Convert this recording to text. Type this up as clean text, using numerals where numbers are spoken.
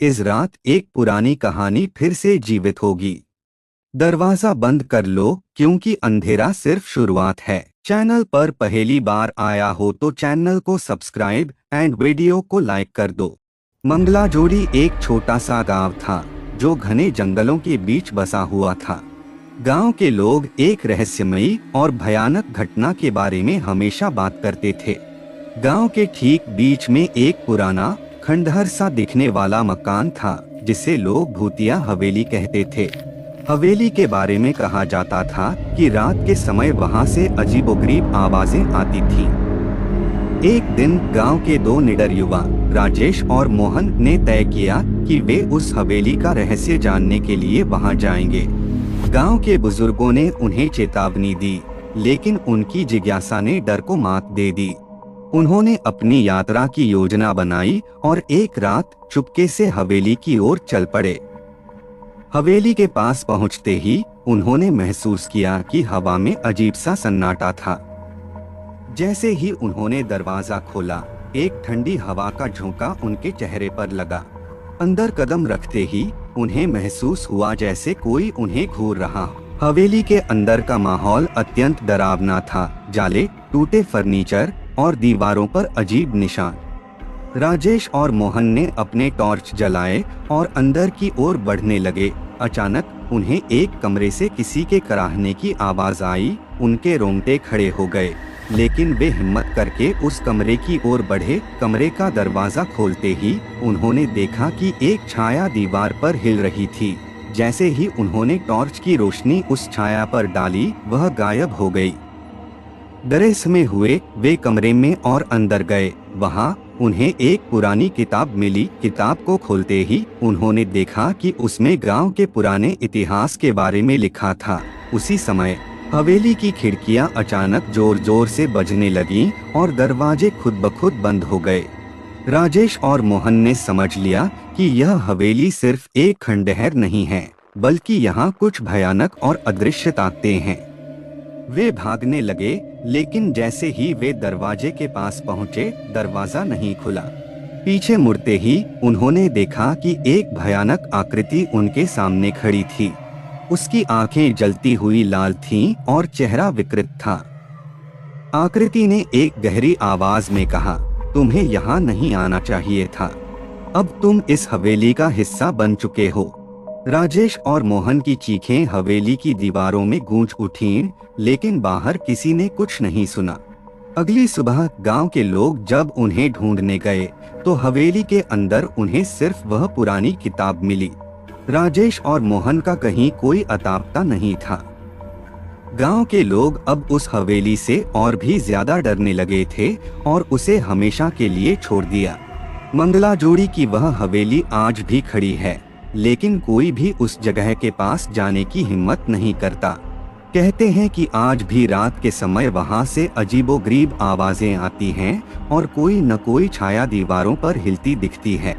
इस रात एक पुरानी कहानी फिर से जीवित होगी। दरवाजा बंद कर लो क्योंकि अंधेरा सिर्फ शुरुआत है। चैनल पर पहली बार आया हो तो चैनल को सब्सक्राइब एंड वीडियो को लाइक कर दो। मंगलाजोड़ी एक छोटा सा गांव था जो घने जंगलों के बीच बसा हुआ था। गांव के लोग एक रहस्यमयी और भयानक घटना के बारे में हमेशा बात करते थे। गांव के ठीक बीच में एक पुराना खंडहर सा दिखने वाला मकान था जिसे लोग भूतिया हवेली कहते थे। हवेली के बारे में कहा जाता था कि रात के समय वहां से अजीबोगरीब आवाजें आती थीं। एक दिन गांव के दो निडर युवा राजेश और मोहन ने तय किया कि वे उस हवेली का रहस्य जानने के लिए वहां जाएंगे। गांव के बुजुर्गों ने उन्हें चेतावनी दी, लेकिन उनकी जिज्ञासा ने डर को मात दे दी। उन्होंने अपनी यात्रा की योजना बनाई और एक रात चुपके से हवेली की ओर चल पड़े। हवेली के पास पहुंचते ही उन्होंने महसूस किया कि हवा में अजीब सा सन्नाटा था। जैसे ही उन्होंने दरवाजा खोला, एक ठंडी हवा का झोंका उनके चेहरे पर लगा। अंदर कदम रखते ही उन्हें महसूस हुआ जैसे कोई उन्हें घूर रहा। हवेली के अंदर का माहौल अत्यंत डरावना था। जाले, टूटे फर्नीचर और दीवारों पर अजीब निशान। राजेश और मोहन ने अपने टॉर्च जलाए और अंदर की ओर बढ़ने लगे। अचानक उन्हें एक कमरे से किसी के कराहने की आवाज आई। उनके रोंगटे खड़े हो गए, लेकिन वे हिम्मत करके उस कमरे की ओर बढ़े। कमरे का दरवाजा खोलते ही उन्होंने देखा कि एक छाया दीवार पर हिल रही थी। जैसे ही उन्होंने टॉर्च की रोशनी उस छाया पर डाली, वह गायब हो गई। डरे समय हुए वे कमरे में और अंदर गए। वहां उन्हें एक पुरानी किताब मिली। किताब को खोलते ही उन्होंने देखा कि उसमें गांव के पुराने इतिहास के बारे में लिखा था। उसी समय हवेली की खिड़कियां अचानक जोर जोर से बजने लगीं और दरवाजे खुद ब खुद बंद हो गए। राजेश और मोहन ने समझ लिया कि यह हवेली सिर्फ एक खंडहर नहीं है, बल्कि यहाँ कुछ भयानक और अदृश्य ताकतें हैं। वे भागने लगे, लेकिन जैसे ही वे दरवाजे के पास पहुंचे, दरवाजा नहीं खुला। पीछे मुड़ते ही उन्होंने देखा कि एक भयानक आकृति उनके सामने खड़ी थी। उसकी आंखें जलती हुई लाल थीं और चेहरा विकृत था। आकृति ने एक गहरी आवाज में कहा, तुम्हें यहाँ नहीं आना चाहिए था। अब तुम इस हवेली का हिस्सा बन चुके हो। राजेश और मोहन की चीखें हवेली की दीवारों में गूंज उठीं, लेकिन बाहर किसी ने कुछ नहीं सुना। अगली सुबह गांव के लोग जब उन्हें ढूंढने गए तो हवेली के अंदर उन्हें सिर्फ वह पुरानी किताब मिली। राजेश और मोहन का कहीं कोई अतापता नहीं था। गांव के लोग अब उस हवेली से और भी ज्यादा डरने लगे थे और उसे हमेशा के लिए छोड़ दिया। मंगलाजोड़ी की वह हवेली आज भी खड़ी है, लेकिन कोई भी उस जगह के पास जाने की हिम्मत नहीं करता। कहते हैं कि आज भी रात के समय वहां से अजीबोगरीब आवाजें आती हैं और कोई न कोई छाया दीवारों पर हिलती दिखती है।